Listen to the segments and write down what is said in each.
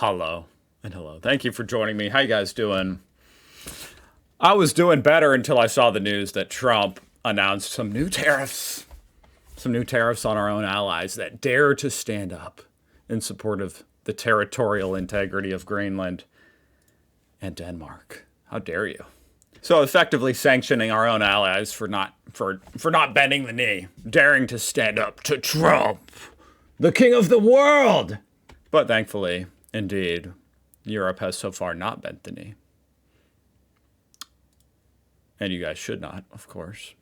Hello and hello. Thank you for joining me. How you guys doing? I was doing better until I saw the news that Trump announced some new tariffs. Some new tariffs on our own allies that dare to stand up in support of the territorial integrity of Greenland and Denmark. How dare you? So effectively sanctioning our own allies for not bending the knee, daring to stand up to Trump, the king of the world. But thankfully, indeed, Europe has so far not bent the knee. And you guys should not, of course.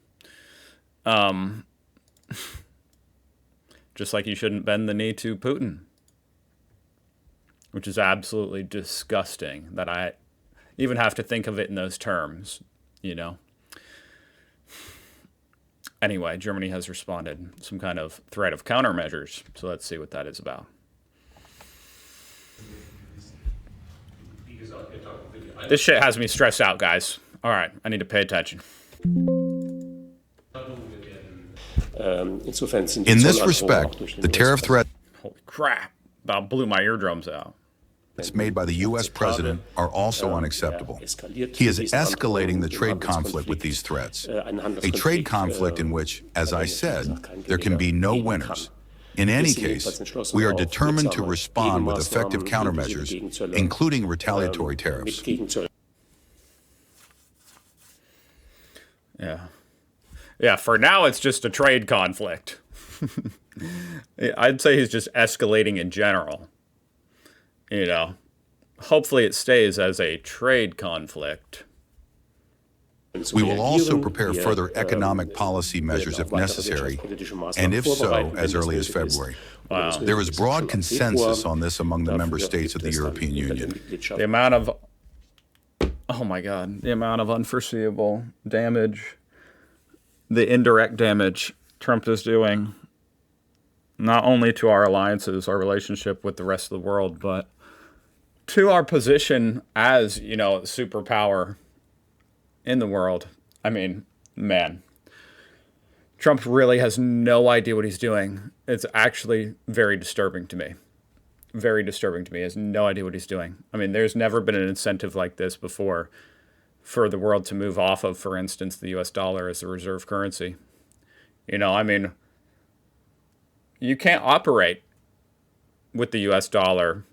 Just like you shouldn't bend the knee to Putin, which is absolutely disgusting that I even have to think of it in those terms, you know. Anyway, Germany has responded, some kind of threat of countermeasures. So let's see what that is about. This shit has me stressed out, guys. All right, I need to pay attention. In this respect, the tariff threat Holy crap, about blew my eardrums out. made by the U.S. president are also unacceptable. He is escalating the trade conflict with these threats, a trade conflict in which, as I said, there can be no winners. In any case, we are determined to respond with effective countermeasures, including retaliatory tariffs. Yeah, for now it's just a trade conflict. I'd say he's just escalating in general. You know, hopefully it stays as a trade conflict. We will also prepare further economic policy measures if necessary, and if so, as early as February. Wow. There is broad consensus on this among the member states of the European Union. The amount of, oh my God, the amount of unforeseeable damage, the indirect damage Trump is doing, not only to our alliances, our relationship with the rest of the world, but to our position as, you know, superpower in the world. I mean, man, Trump really has no idea what he's doing. It's actually very disturbing to me. Very disturbing to me. He has no idea what he's doing. I mean, there's never been an incentive like this before for the world to move off of, for instance, the US dollar as the reserve currency. You know, I mean, you can't operate with the US dollar,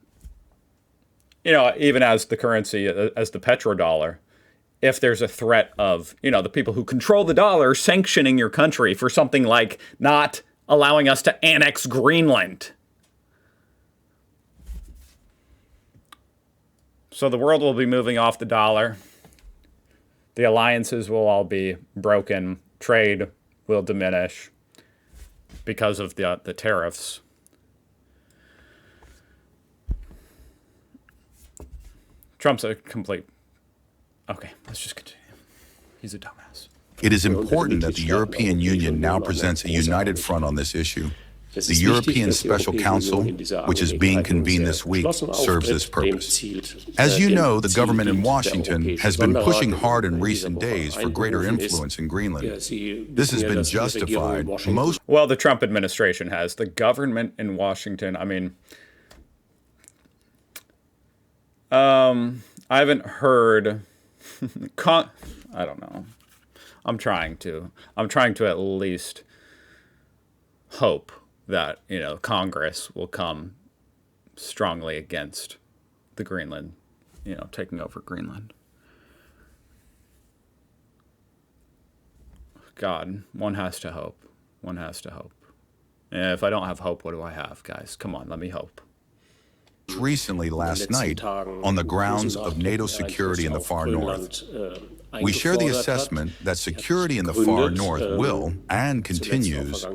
you know, even as the currency, as the petrodollar, if there's a threat of, you know, the people who control the dollar sanctioning your country for something like not allowing us to annex Greenland. So the world will be moving off the dollar. The alliances will all be broken. Trade will diminish because of the tariffs. Trump's a complete... Okay, let's just continue. He's a dumbass. It is important that the European Union now presents a united front on this issue. The European Special Council, which is being convened this week, serves this purpose. As you know, the government in Washington has been pushing hard in recent days for greater influence in Greenland. This has been justified. Well, the Trump administration has. The government in Washington, I mean... I haven't heard... I don't know. I'm trying to at least hope that, you know, Congress will come strongly against the Greenland, you know, taking over Greenland. God, one has to hope. One has to hope. And if I don't have hope, what do I have, guys? Come on, let me hope. Recently, last night, on the grounds of NATO security in the far north. We share the assessment that security in the far north will, and continues,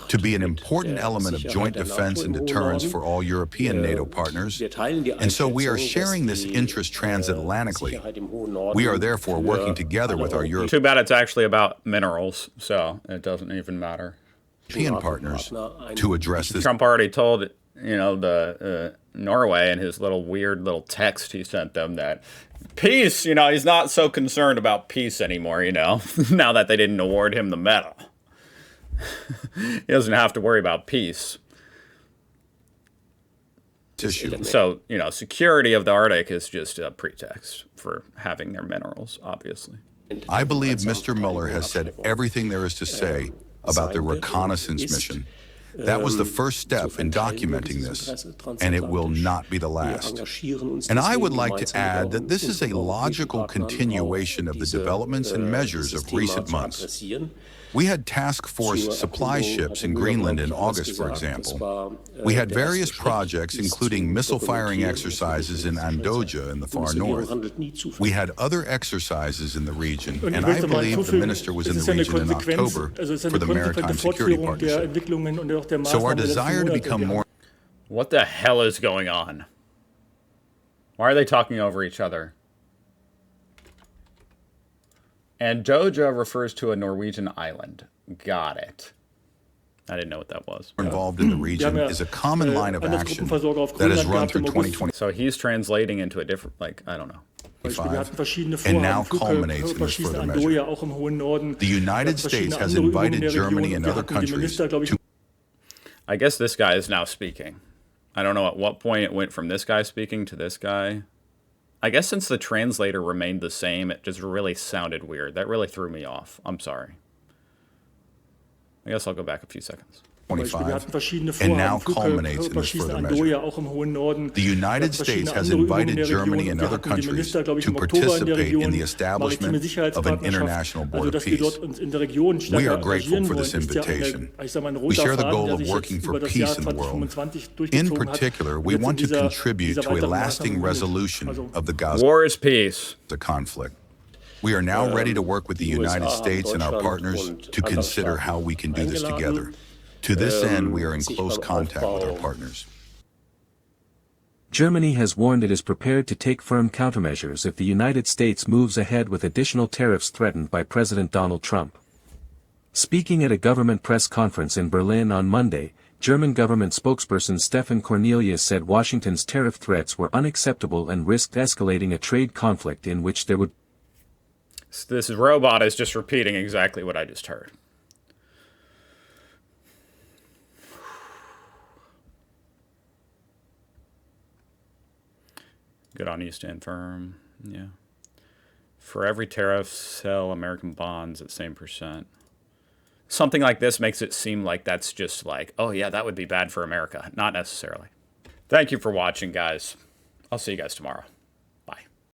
to be an important element of joint defense and deterrence for all European NATO partners, and so we are sharing this interest transatlantically. We are therefore working together with our European... Too bad it's actually about minerals, so it doesn't even matter. ...partners to address this. Trump already told, you know, the Norway in his little weird little text he sent them that peace, you know, he's not so concerned about peace anymore, you know, now that they didn't award him the medal. He doesn't have to worry about peace. issue. So, you know, security of the Arctic is just a pretext for having their minerals, obviously. I believe Mr. Mueller has said everything there is to say about the reconnaissance mission. That was the first step in documenting this, and it will not be the last. And I would like to add that this is a logical continuation of the developments and measures of recent months. We had task force supply ships in Greenland in August, for example. We had various projects, including missile-firing exercises in Andoja in the far north. We had other exercises in the region, and I believe the minister was in the region in October for the Maritime Security Partnership. So our desire to become more... What the hell is going on? Why are they talking over each other? Andoja refers to a Norwegian island. Got it. I didn't know what that was. Involved in the region is a common line of action that has run through 2020. So he's translating into a different, like, I don't know. And now culminates in this further measure. The United States has invited Germany and other countries to... I guess this guy is now speaking. I don't know at what point it went from this guy speaking to this guy. I guess since the translator remained the same, it just really sounded weird. That really threw me off. I'm sorry. I guess I'll go back a few seconds. 25, and now culminates in this further measure. The United States has invited Germany and other countries to participate in the establishment of an international board of peace. We are grateful for this invitation. We share the goal of working for peace in the world. In particular, we want to contribute to a lasting resolution of the Gaza War is peace. conflict. We are now ready to work with the United States and our partners to consider how we can do this together. To this end, we are in close contact with our partners. Germany has warned it is prepared to take firm countermeasures if the United States moves ahead with additional tariffs threatened by President Donald Trump. Speaking at a government press conference in Berlin on Monday, German government spokesperson Stefan Cornelius said Washington's tariff threats were unacceptable and risked escalating a trade conflict in which there would... This robot is just repeating exactly what I just heard. Good on you, stand firm. Yeah. For every tariff, sell American bonds at the same percent. Something like this makes it seem like that's just like, oh yeah, that would be bad for America. Not necessarily. Thank you for watching, guys. I'll see you guys tomorrow.